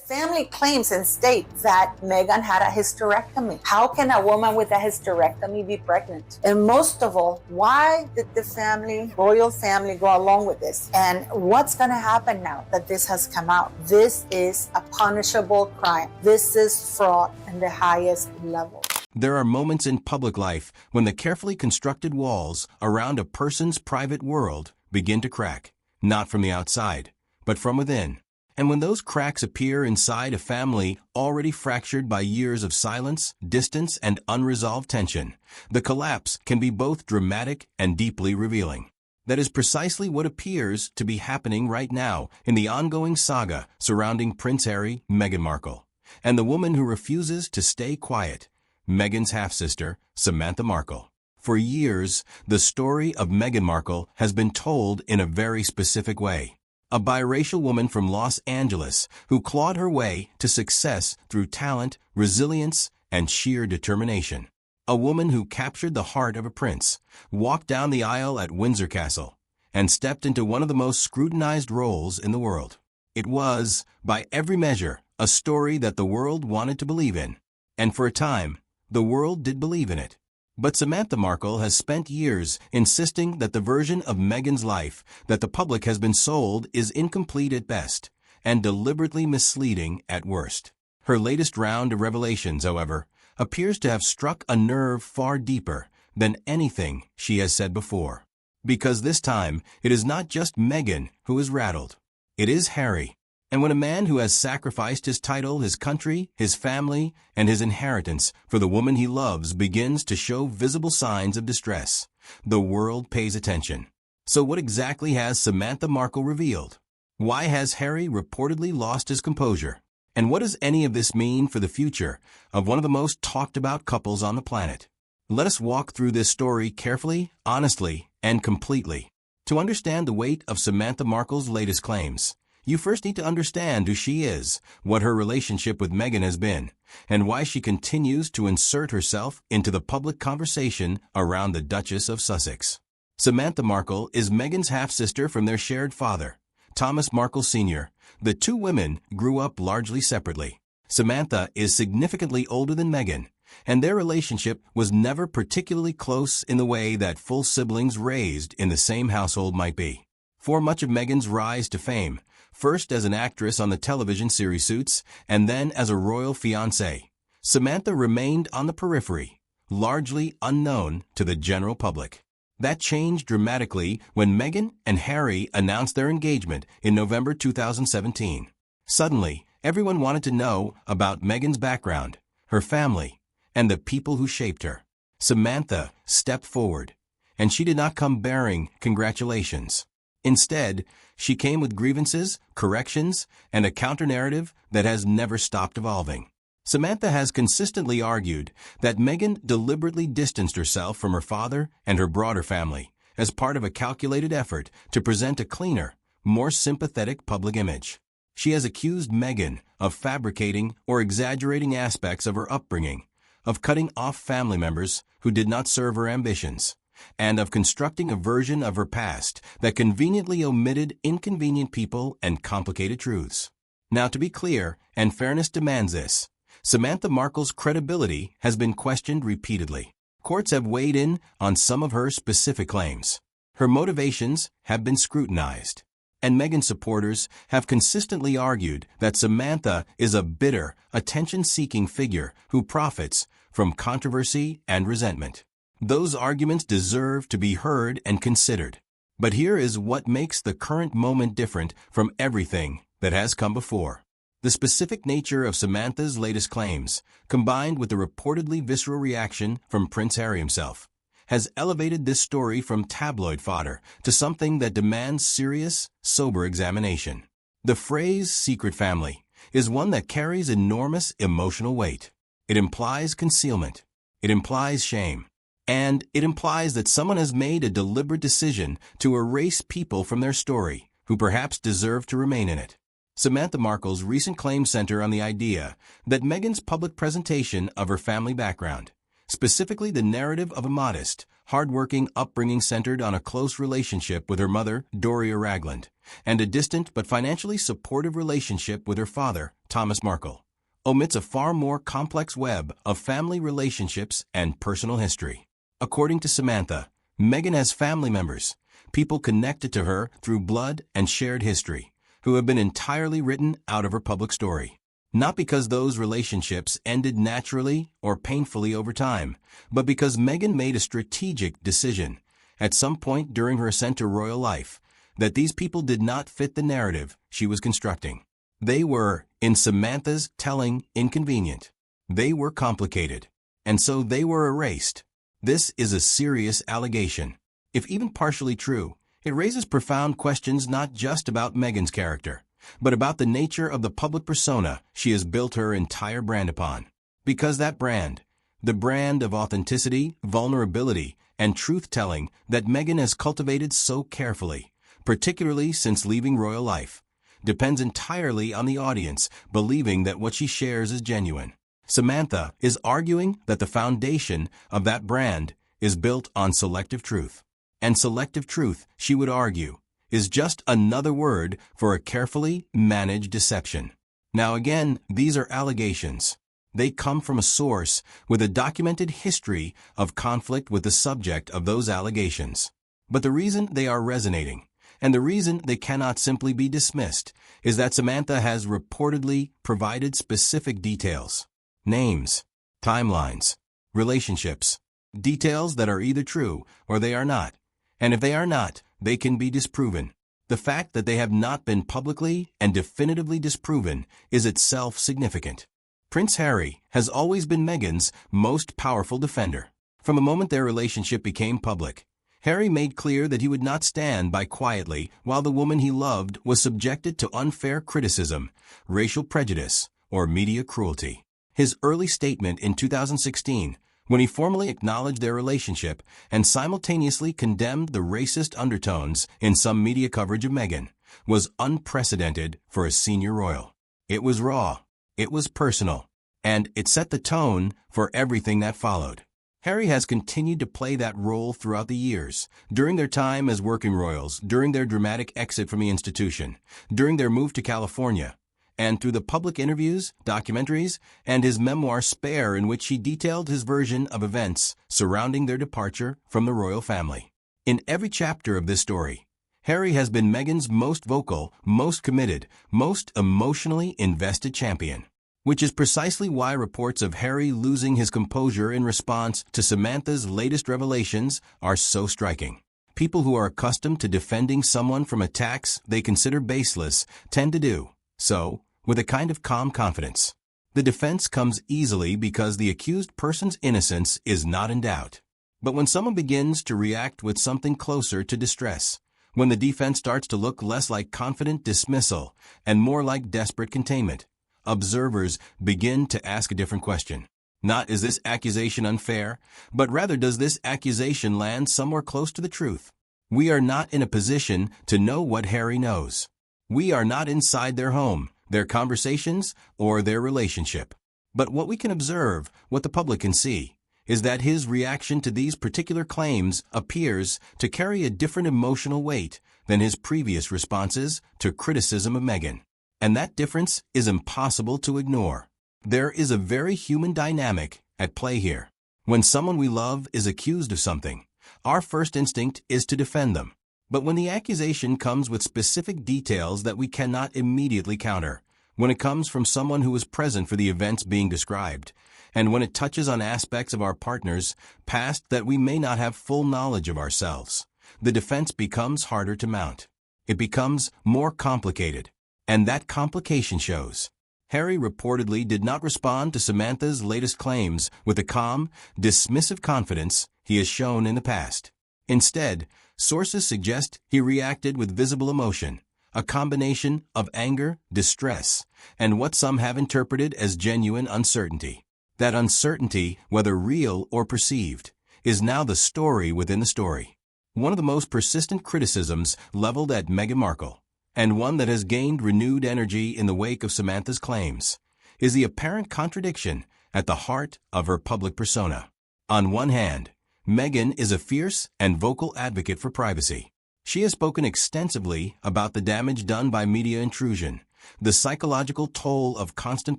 family claims and state that Meghan had a hysterectomy. How can a woman with a hysterectomy be pregnant? And most of all, why did the royal family go along with this? And what's going to happen now that this has come out? This is a punishable crime. This is fraud in the highest level. There are moments in public life when the carefully constructed walls around a person's private world begin to crack, not from the outside, but from within. And when those cracks appear inside a family already fractured by years of silence, distance, and unresolved tension, the collapse can be both dramatic and deeply revealing. That is precisely what appears to be happening right now in the ongoing saga surrounding Prince Harry, Meghan Markle, and the woman who refuses to stay quiet, Meghan's half-sister, Samantha Markle. For years, the story of Meghan Markle has been told in a very specific way. A biracial woman from Los Angeles who clawed her way to success through talent, resilience, and sheer determination. A woman who captured the heart of a prince, walked down the aisle at Windsor Castle, and stepped into one of the most scrutinized roles in the world. It was, by every measure, a story that the world wanted to believe in. And for a time, the world did believe in it. But Samantha Markle has spent years insisting that the version of Meghan's life that the public has been sold is incomplete at best and deliberately misleading at worst. Her latest round of revelations, however, appears to have struck a nerve far deeper than anything she has said before. Because this time, it is not just Meghan who is rattled. It is Harry. And when a man who has sacrificed his title, his country, his family, and his inheritance for the woman he loves begins to show visible signs of distress, the world pays attention. So what exactly has Samantha Markle revealed? Why has Harry reportedly lost his composure? And what does any of this mean for the future of one of the most talked about couples on the planet? Let us walk through this story carefully, honestly, and completely. To understand the weight of Samantha Markle's latest claims, you first need to understand who she is, what her relationship with Meghan has been, and why she continues to insert herself into the public conversation around the Duchess of Sussex. Samantha Markle is Meghan's half-sister from their shared father, Thomas Markle Sr. The two women grew up largely separately. Samantha is significantly older than Meghan, and their relationship was never particularly close in the way that full siblings raised in the same household might be. For much of Meghan's rise to fame, first as an actress on the television series Suits, and then as a royal fiancée, Samantha remained on the periphery, largely unknown to the general public. That changed dramatically when Meghan and Harry announced their engagement in November 2017. Suddenly, everyone wanted to know about Meghan's background, her family, and the people who shaped her. Samantha stepped forward, and she did not come bearing congratulations. Instead, she came with grievances, corrections, and a counter-narrative that has never stopped evolving. Samantha has consistently argued that Meghan deliberately distanced herself from her father and her broader family as part of a calculated effort to present a cleaner, more sympathetic public image. She has accused Meghan of fabricating or exaggerating aspects of her upbringing, of cutting off family members who did not serve her ambitions, and of constructing a version of her past that conveniently omitted inconvenient people and complicated truths. Now, to be clear, and fairness demands this, Samantha Markle's credibility has been questioned repeatedly. Courts have weighed in on some of her specific claims. Her motivations have been scrutinized. And Meghan supporters have consistently argued that Samantha is a bitter, attention-seeking figure who profits from controversy and resentment. Those arguments deserve to be heard and considered. But here is what makes the current moment different from everything that has come before. The specific nature of Samantha's latest claims, combined with the reportedly visceral reaction from Prince Harry himself, has elevated this story from tabloid fodder to something that demands serious, sober examination. The phrase secret family is one that carries enormous emotional weight. It implies concealment. It implies shame. And it implies that someone has made a deliberate decision to erase people from their story who perhaps deserve to remain in it. Samantha Markle's recent claims center on the idea that Meghan's public presentation of her family background, specifically the narrative of a modest, hardworking upbringing centered on a close relationship with her mother, Doria Ragland, and a distant but financially supportive relationship with her father, Thomas Markle, omits a far more complex web of family relationships and personal history. According to Samantha, Meghan has family members, people connected to her through blood and shared history, who have been entirely written out of her public story. Not because those relationships ended naturally or painfully over time, but because Meghan made a strategic decision, at some point during her ascent to royal life, that these people did not fit the narrative she was constructing. They were, in Samantha's telling, inconvenient. They were complicated. And so they were erased. This is a serious allegation. If even partially true, it raises profound questions not just about Meghan's character, but about the nature of the public persona she has built her entire brand upon. Because that brand, the brand of authenticity, vulnerability, and truth-telling that Meghan has cultivated so carefully, particularly since leaving royal life, depends entirely on the audience believing that what she shares is genuine. Samantha is arguing that the foundation of that brand is built on selective truth. And selective truth, she would argue, is just another word for a carefully managed deception. Now again, these are allegations. They come from a source with a documented history of conflict with the subject of those allegations. But the reason they are resonating, and the reason they cannot simply be dismissed, is that Samantha has reportedly provided specific details, names, timelines, relationships, details that are either true or they are not. And if they are not, they can be disproven. The fact that they have not been publicly and definitively disproven is itself significant. Prince Harry has always been Meghan's most powerful defender. From the moment their relationship became public, Harry made clear that he would not stand by quietly while the woman he loved was subjected to unfair criticism, racial prejudice, or media cruelty. His early statement in 2016, when he formally acknowledged their relationship and simultaneously condemned the racist undertones in some media coverage of Meghan, was unprecedented for a senior royal. It was raw, it was personal, and it set the tone for everything that followed. Harry has continued to play that role throughout the years, during their time as working royals, during their dramatic exit from the institution, during their move to California, and through the public interviews, documentaries, and his memoir Spare, in which he detailed his version of events surrounding their departure from the royal family. In every chapter of this story, Harry has been Meghan's most vocal, most committed, most emotionally invested champion, which is precisely why reports of Harry losing his composure in response to Samantha's latest revelations are so striking. People who are accustomed to defending someone from attacks they consider baseless tend to do so with a kind of calm confidence. The defense comes easily because the accused person's innocence is not in doubt. But when someone begins to react with something closer to distress, when the defense starts to look less like confident dismissal and more like desperate containment, observers begin to ask a different question. Not is this accusation unfair, but rather does this accusation land somewhere close to the truth? We are not in a position to know what Harry knows. We are not inside their home, their conversations, or their relationship. But what we can observe, what the public can see, is that his reaction to these particular claims appears to carry a different emotional weight than his previous responses to criticism of Meghan. And that difference is impossible to ignore. There is a very human dynamic at play here. When someone we love is accused of something, our first instinct is to defend them. But when the accusation comes with specific details that we cannot immediately counter, when it comes from someone who was present for the events being described, and when it touches on aspects of our partner's past that we may not have full knowledge of ourselves, the defense becomes harder to mount. It becomes more complicated, and that complication shows. Harry reportedly did not respond to Samantha's latest claims with the calm, dismissive confidence he has shown in the past. Instead, sources suggest he reacted with visible emotion, a combination of anger, distress, and what some have interpreted as genuine uncertainty. That uncertainty, whether real or perceived, is now the story within the story. One of the most persistent criticisms leveled at Meghan Markle, and one that has gained renewed energy in the wake of Samantha's claims, is the apparent contradiction at the heart of her public persona. On one hand, Meghan is a fierce and vocal advocate for privacy. She has spoken extensively about the damage done by media intrusion, the psychological toll of constant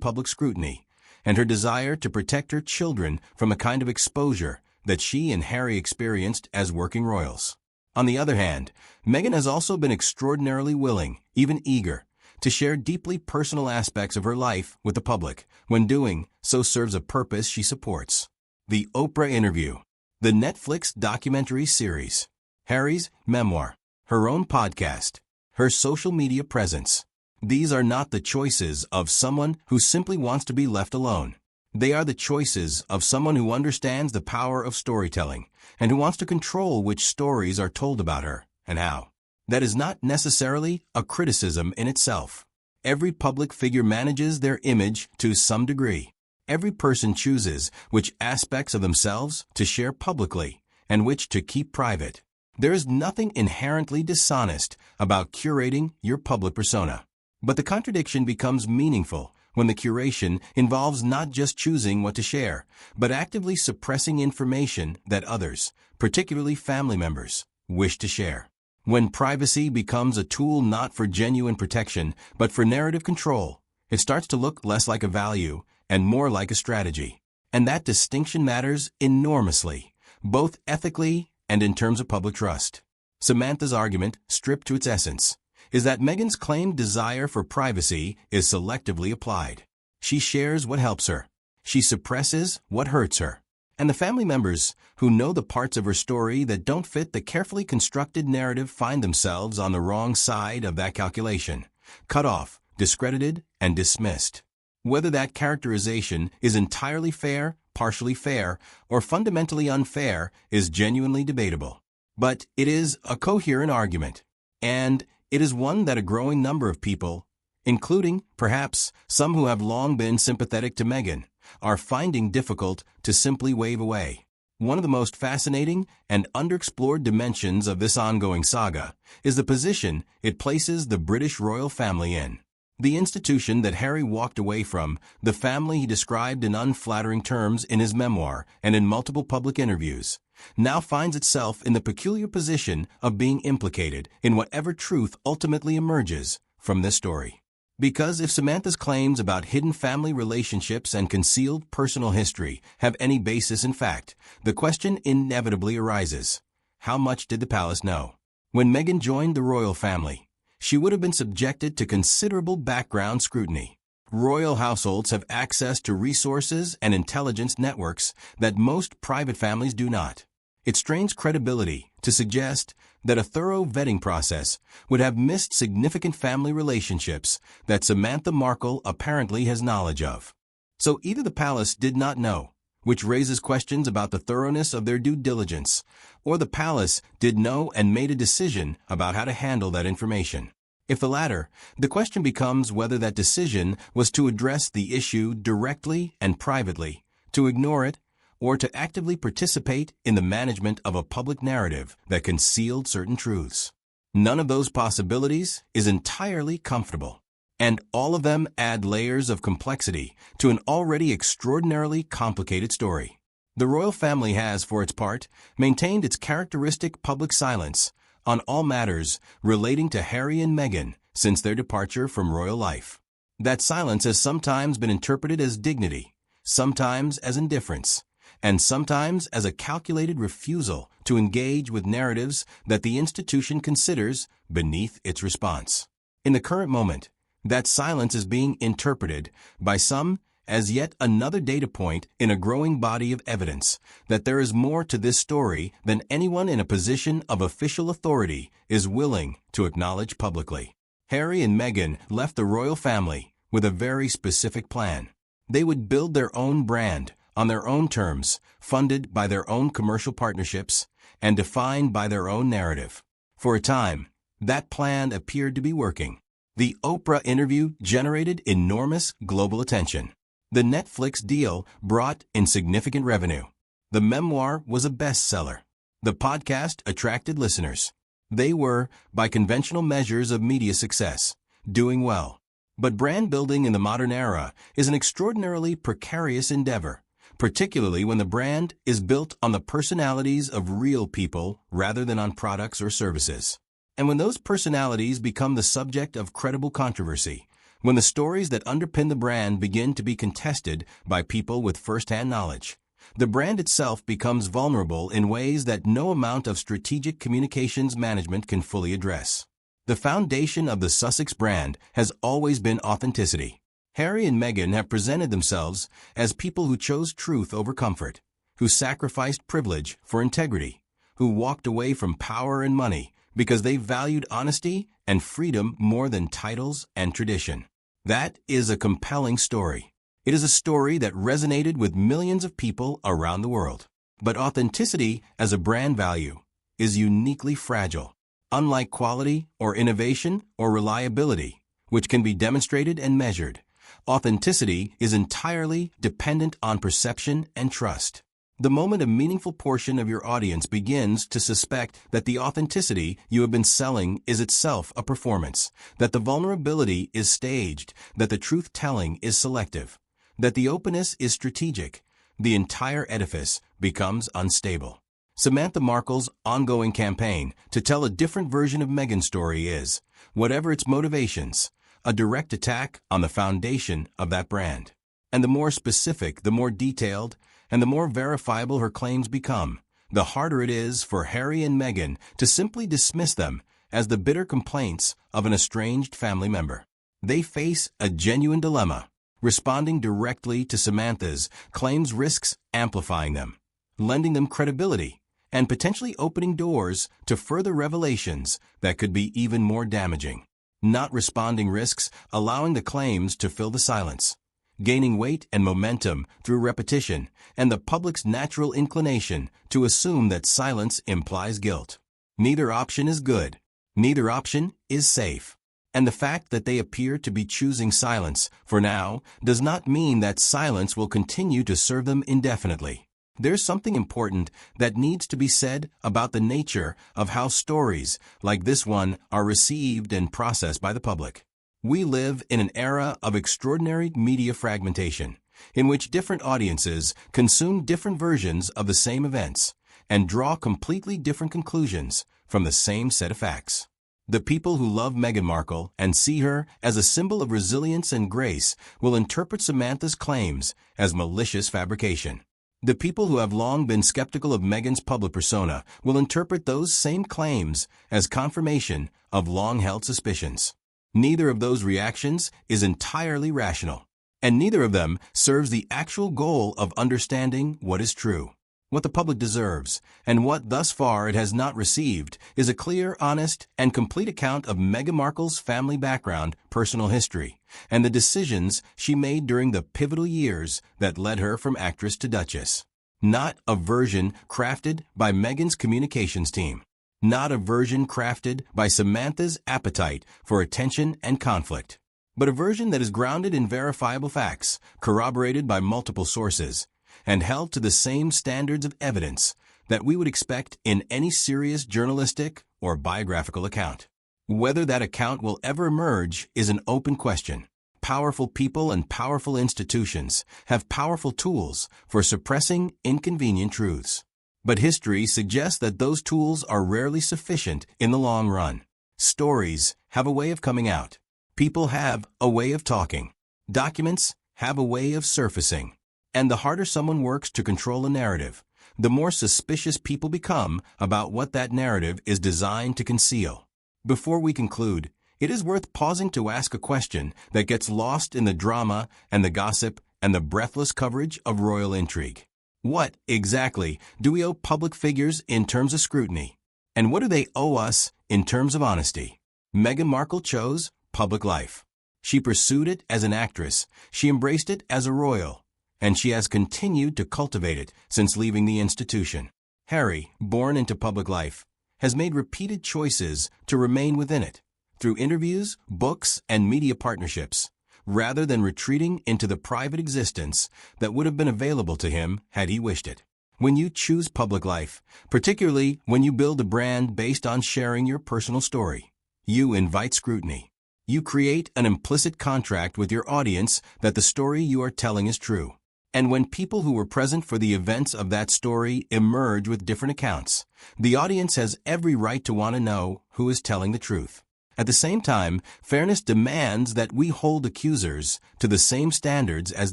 public scrutiny, and her desire to protect her children from a kind of exposure that she and Harry experienced as working royals. On the other hand, Meghan has also been extraordinarily willing, even eager, to share deeply personal aspects of her life with the public, when doing so serves a purpose she supports. The Oprah Interview, the Netflix documentary series, Harry's memoir, her own podcast, her social media presence. These are not the choices of someone who simply wants to be left alone. They are the choices of someone who understands the power of storytelling and who wants to control which stories are told about her and how. That is not necessarily a criticism in itself. Every public figure manages their image to some degree. Every person chooses which aspects of themselves to share publicly and which to keep private. There is nothing inherently dishonest about curating your public persona. But the contradiction becomes meaningful when the curation involves not just choosing what to share, but actively suppressing information that others, particularly family members, wish to share. When privacy becomes a tool not for genuine protection, but for narrative control, it starts to look less like a value and more like a strategy. And that distinction matters enormously, both ethically and in terms of public trust. Samantha's argument, stripped to its essence, is that Meghan's claimed desire for privacy is selectively applied. She shares what helps her. She suppresses what hurts her. And the family members who know the parts of her story that don't fit the carefully constructed narrative find themselves on the wrong side of that calculation, cut off, discredited, and dismissed. Whether that characterization is entirely fair, partially fair, or fundamentally unfair is genuinely debatable. But it is a coherent argument, and it is one that a growing number of people, including, perhaps, some who have long been sympathetic to Meghan, are finding difficult to simply wave away. One of the most fascinating and underexplored dimensions of this ongoing saga is the position it places the British royal family in. The institution that Harry walked away from, the family he described in unflattering terms in his memoir and in multiple public interviews, now finds itself in the peculiar position of being implicated in whatever truth ultimately emerges from this story. Because if Samantha's claims about hidden family relationships and concealed personal history have any basis in fact, the question inevitably arises: how much did the palace know? When Meghan joined the royal family, she would have been subjected to considerable background scrutiny. Royal households have access to resources and intelligence networks that most private families do not. It strains credibility to suggest that a thorough vetting process would have missed significant family relationships that Samantha Markle apparently has knowledge of. So either the palace did not know, which raises questions about the thoroughness of their due diligence, or the palace did know and made a decision about how to handle that information. If the latter, the question becomes whether that decision was to address the issue directly and privately, to ignore it, or to actively participate in the management of a public narrative that concealed certain truths. None of those possibilities is entirely comfortable, and all of them add layers of complexity to an already extraordinarily complicated story. The royal family has, for its part, maintained its characteristic public silence on all matters relating to Harry and Meghan since their departure from royal life. That silence has sometimes been interpreted as dignity, sometimes as indifference, and sometimes as a calculated refusal to engage with narratives that the institution considers beneath its response. In the current moment, that silence is being interpreted by some as yet another data point in a growing body of evidence that there is more to this story than anyone in a position of official authority is willing to acknowledge publicly. Harry and Meghan left the royal family with a very specific plan. They would build their own brand on their own terms, funded by their own commercial partnerships, and defined by their own narrative. For a time, that plan appeared to be working. The Oprah interview generated enormous global attention. The Netflix deal brought in significant revenue. The memoir was a bestseller. The podcast attracted listeners. They were, by conventional measures of media success, doing well. But brand building in the modern era is an extraordinarily precarious endeavor, particularly when the brand is built on the personalities of real people rather than on products or services. And when those personalities become the subject of credible controversy, when the stories that underpin the brand begin to be contested by people with first-hand knowledge, the brand itself becomes vulnerable in ways that no amount of strategic communications management can fully address. The foundation of the Sussex brand has always been authenticity. Harry and Meghan have presented themselves as people who chose truth over comfort, who sacrificed privilege for integrity, who walked away from power and money because they valued honesty and freedom more than titles and tradition. That is a compelling story. It is a story that resonated with millions of people around the world. But authenticity as a brand value is uniquely fragile. Unlike quality or innovation or reliability, which can be demonstrated and measured, authenticity is entirely dependent on perception and trust. The moment a meaningful portion of your audience begins to suspect that the authenticity you have been selling is itself a performance, that the vulnerability is staged, that the truth-telling is selective, that the openness is strategic, the entire edifice becomes unstable. Samantha Markle's ongoing campaign to tell a different version of Meghan's story is, whatever its motivations, a direct attack on the foundation of that brand. And the more specific, the more detailed, and the more verifiable her claims become, the harder it is for Harry and Meghan to simply dismiss them as the bitter complaints of an estranged family member. They face a genuine dilemma. Responding directly to Samantha's claims risks amplifying them, lending them credibility, and potentially opening doors to further revelations that could be even more damaging. Not responding risks allowing the claims to fill the silence, gaining weight and momentum through repetition and the public's natural inclination to assume that silence implies guilt. Neither option is good. Neither option is safe. And the fact that they appear to be choosing silence for now does not mean that silence will continue to serve them indefinitely. There's something important that needs to be said about the nature of how stories like this one are received and processed by the public. We live in an era of extraordinary media fragmentation, in which different audiences consume different versions of the same events and draw completely different conclusions from the same set of facts. The people who love Meghan Markle and see her as a symbol of resilience and grace will interpret Samantha's claims as malicious fabrication. The people who have long been skeptical of Meghan's public persona will interpret those same claims as confirmation of long-held suspicions. Neither of those reactions is entirely rational, and neither of them serves the actual goal of understanding what is true. What the public deserves, and what thus far it has not received, is a clear, honest, and complete account of Meghan Markle's family background, personal history, and the decisions she made during the pivotal years that led her from actress to duchess. Not a version crafted by Meghan's communications team. Not a version crafted by Samantha's appetite for attention and conflict. But a version that is grounded in verifiable facts, corroborated by multiple sources, and held to the same standards of evidence that we would expect in any serious journalistic or biographical account. Whether that account will ever emerge is an open question. Powerful people and powerful institutions have powerful tools for suppressing inconvenient truths. But history suggests that those tools are rarely sufficient in the long run. Stories have a way of coming out. People have a way of talking. Documents have a way of surfacing. And the harder someone works to control a narrative, the more suspicious people become about what that narrative is designed to conceal. Before we conclude, it is worth pausing to ask a question that gets lost in the drama and the gossip and the breathless coverage of royal intrigue. What, exactly, do we owe public figures in terms of scrutiny? And what do they owe us in terms of honesty? Meghan Markle chose public life. She pursued it as an actress. She embraced it as a royal. And she has continued to cultivate it since leaving the institution. Harry, born into public life, has made repeated choices to remain within it, through interviews, books, and media partnerships, rather than retreating into the private existence that would have been available to him had he wished it. When you choose public life, particularly when you build a brand based on sharing your personal story, you invite scrutiny. You create an implicit contract with your audience that the story you are telling is true. And when people who were present for the events of that story emerge with different accounts, the audience has every right to want to know who is telling the truth. At the same time, fairness demands that we hold accusers to the same standards as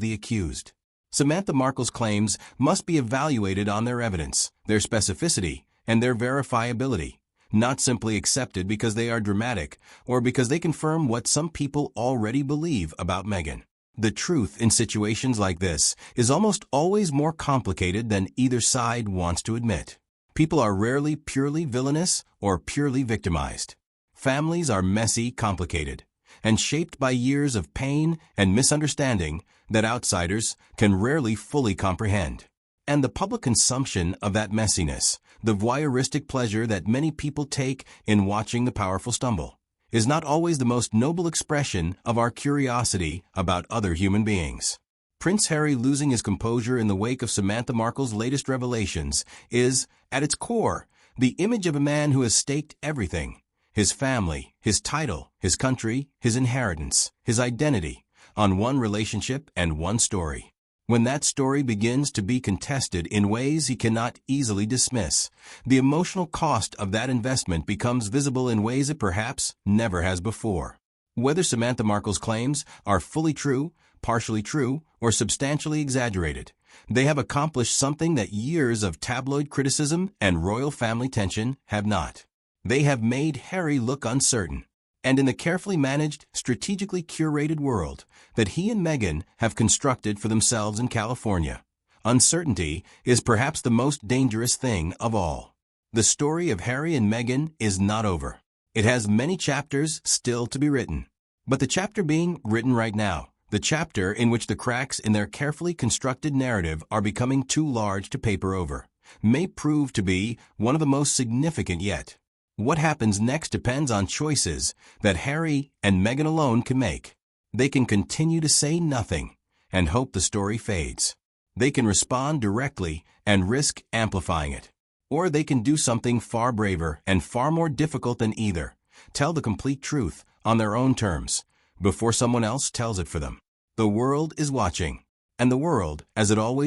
the accused. Samantha Markle's claims must be evaluated on their evidence, their specificity, and their verifiability, not simply accepted because they are dramatic or because they confirm what some people already believe about Meghan. The truth in situations like this is almost always more complicated than either side wants to admit. People are rarely purely villainous or purely victimized. Families are messy, complicated, and shaped by years of pain and misunderstanding that outsiders can rarely fully comprehend. And the public consumption of that messiness, the voyeuristic pleasure that many people take in watching the powerful stumble, is not always the most noble expression of our curiosity about other human beings. Prince Harry losing his composure in the wake of Samantha Markle's latest revelations is, at its core, the image of a man who has staked everything: his family, his title, his country, his inheritance, his identity, on one relationship and one story. When that story begins to be contested in ways he cannot easily dismiss, the emotional cost of that investment becomes visible in ways it perhaps never has before. Whether Samantha Markle's claims are fully true, partially true, or substantially exaggerated, they have accomplished something that years of tabloid criticism and royal family tension have not. They have made Harry look uncertain. And in the carefully managed, strategically curated world that he and Meghan have constructed for themselves in California, uncertainty is perhaps the most dangerous thing of all. The story of Harry and Meghan is not over. It has many chapters still to be written. But the chapter being written right now, the chapter in which the cracks in their carefully constructed narrative are becoming too large to paper over, may prove to be one of the most significant yet. What happens next depends on choices that Harry and Meghan alone can make. They can continue to say nothing and hope the story fades. They can respond directly and risk amplifying it. Or they can do something far braver and far more difficult than either: tell the complete truth on their own terms, before someone else tells it for them. The world is watching, and the world, as it always